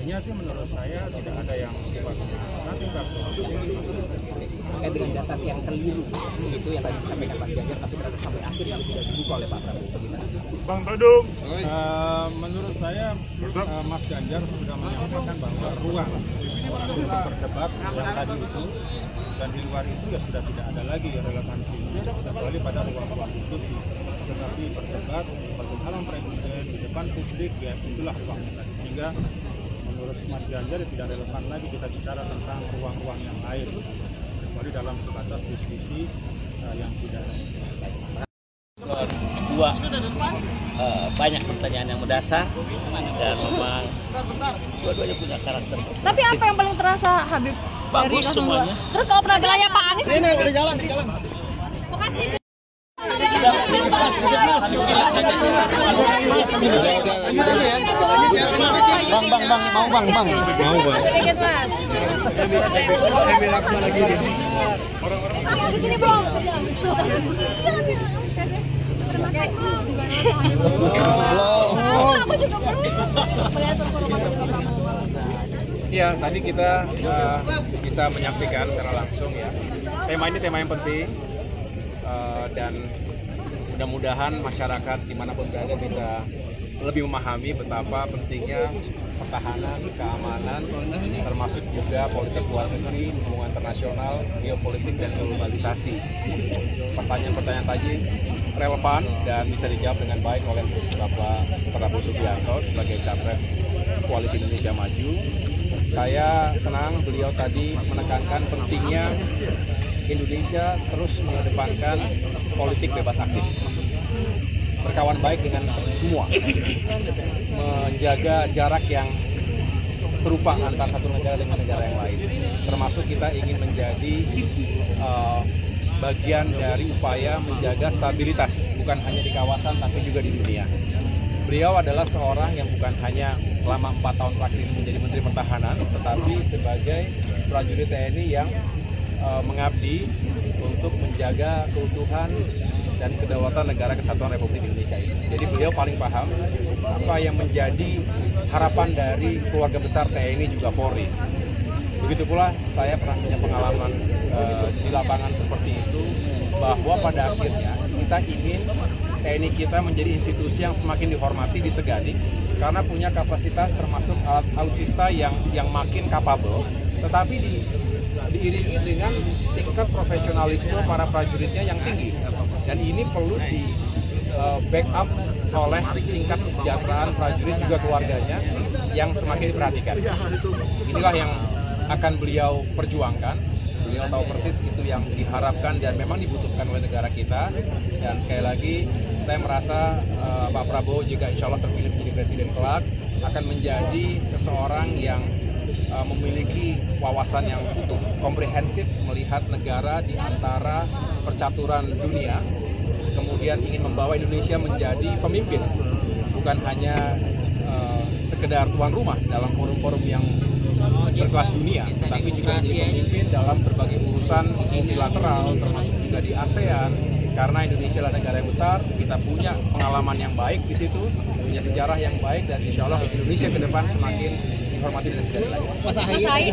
selebihnya sih menurut saya tidak ada yang sifatnya nanti personal. Terkait dengan data yang keliru itu yang tadi disampaikan Mas Ganjar, tapi ternyata sampai akhir yang tidak dibuka oleh Pak Prabowo, bagaimana? Bang Todung. Menurut saya Mas Ganjar sudah menyampaikan bahwa ruang untuk berdebat yang tadi itu dan di luar itu ya sudah tidak ada lagi relevansinya kecuali pada ruang-ruang diskusi. Tetapi berdebat sebagai calon presiden di depan publik ya itulah ruangnya tadi. Sehingga menurut Mas Ganjar tidak relevan lagi kita bicara tentang ruang-ruang yang lain kecuali dalam sebatas diskusi yang tidak resmi. Dua, banyak pertanyaan yang mendasar dan memang dua-duanya punya karakter. Tapi apa yang paling terasa Habib? Bagus dari semuanya. Terus kalau penampilannya Pak Anies? Ini udah jalan. Makasih. Bang. Sedikit, Mas. Di sini, Bang. Ya, tadi kita bisa menyaksikan secara langsung ya. Tema ini tema yang penting dan mudah-mudahan masyarakat dimanapun berada bisa lebih memahami betapa pentingnya pertahanan, keamanan, termasuk juga politik luar negeri, hubungan internasional, geopolitik dan globalisasi. Pertanyaan-pertanyaan tadi relevan dan bisa dijawab dengan baik oleh Bapak Prabowo Subianto sebagai capres Koalisi Indonesia Maju. Saya senang beliau tadi menekankan pentingnya Indonesia terus mengedepankan politik bebas aktif, berkawan baik dengan semua, menjaga jarak yang serupa antar satu negara dengan negara yang lain, termasuk kita ingin menjadi bagian dari upaya menjaga stabilitas bukan hanya di kawasan tapi juga di dunia. Beliau adalah seorang yang bukan hanya selama 4 tahun terakhir ini menjadi Menteri Pertahanan, tetapi sebagai prajurit TNI yang mengabdi untuk menjaga keutuhan dan kedaulatan negara kesatuan Republik Indonesia ini. Jadi beliau paling paham apa yang menjadi harapan dari keluarga besar TNI juga Polri. Begitu pula saya pernah punya pengalaman di lapangan seperti itu, bahwa pada akhirnya kita ingin TNI kita menjadi institusi yang semakin dihormati, disegani, karena punya kapasitas termasuk alat alutsista yang makin capable, tetapi diiringi dengan tingkat profesionalisme para prajuritnya yang tinggi, dan ini perlu di backup oleh tingkat kesejahteraan prajurit juga keluarganya yang semakin diperhatikan. Inilah yang akan beliau perjuangkan. Beliau tahu persis itu yang diharapkan dan memang dibutuhkan oleh negara kita. Dan sekali lagi saya merasa Pak Prabowo jika insya Allah terpilih menjadi presiden kelak akan menjadi seseorang yang memiliki wawasan yang utuh, komprehensif melihat negara di antara percaturan dunia, kemudian ingin membawa Indonesia menjadi pemimpin, bukan hanya sekedar tuan rumah dalam forum-forum yang berkelas dunia, tapi juga menjadi pemimpin dalam berbagai urusan multilateral, termasuk juga di ASEAN, karena Indonesia adalah negara yang besar, kita punya pengalaman yang baik di situ, punya sejarah yang baik, dan insya Allah Indonesia ke depan semakin dihormati dan disegani lagi. Mas Ahaye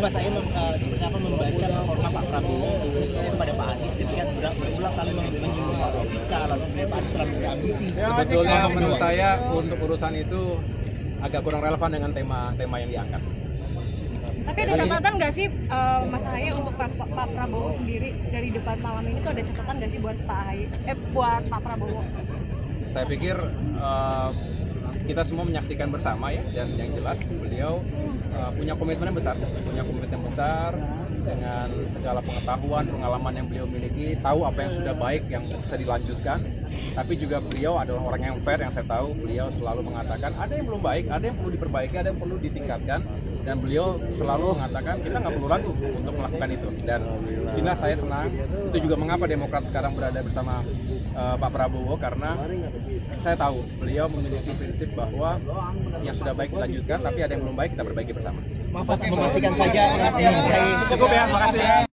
seperti apa membaca performa Pak Prabowo khususnya kepada Pak Anies ketika berulang kali menyinggung soal etika, lalu kemudian Pak Anies terlalu berambisi. Sebetulnya menurut saya untuk urusan itu agak kurang relevan dengan tema yang diangkat. Tapi ada catatan nggak sih Mas Ahaye untuk Pak Prabowo sendiri dari debat malam ini tuh ada catatan nggak sih buat Pak Ahaye, buat Pak Prabowo? Saya pikir kita semua menyaksikan bersama ya, dan yang jelas beliau punya komitmen yang besar dengan segala pengetahuan, pengalaman yang beliau miliki, tahu apa yang sudah baik yang bisa dilanjutkan, tapi juga beliau adalah orang yang fair, yang saya tahu beliau selalu mengatakan ada yang belum baik, ada yang perlu diperbaiki, ada yang perlu ditingkatkan, dan beliau selalu mengatakan kita nggak perlu ragu untuk melakukan itu. Dan disinilah saya senang, itu juga mengapa Demokrat sekarang berada bersama Pak Prabowo, karena saya tahu beliau memiliki prinsip bahwa yang sudah baik dilanjutkan, tapi ada yang belum baik kita perbaiki bersama. Memastikan saja Cukup ya, makasih.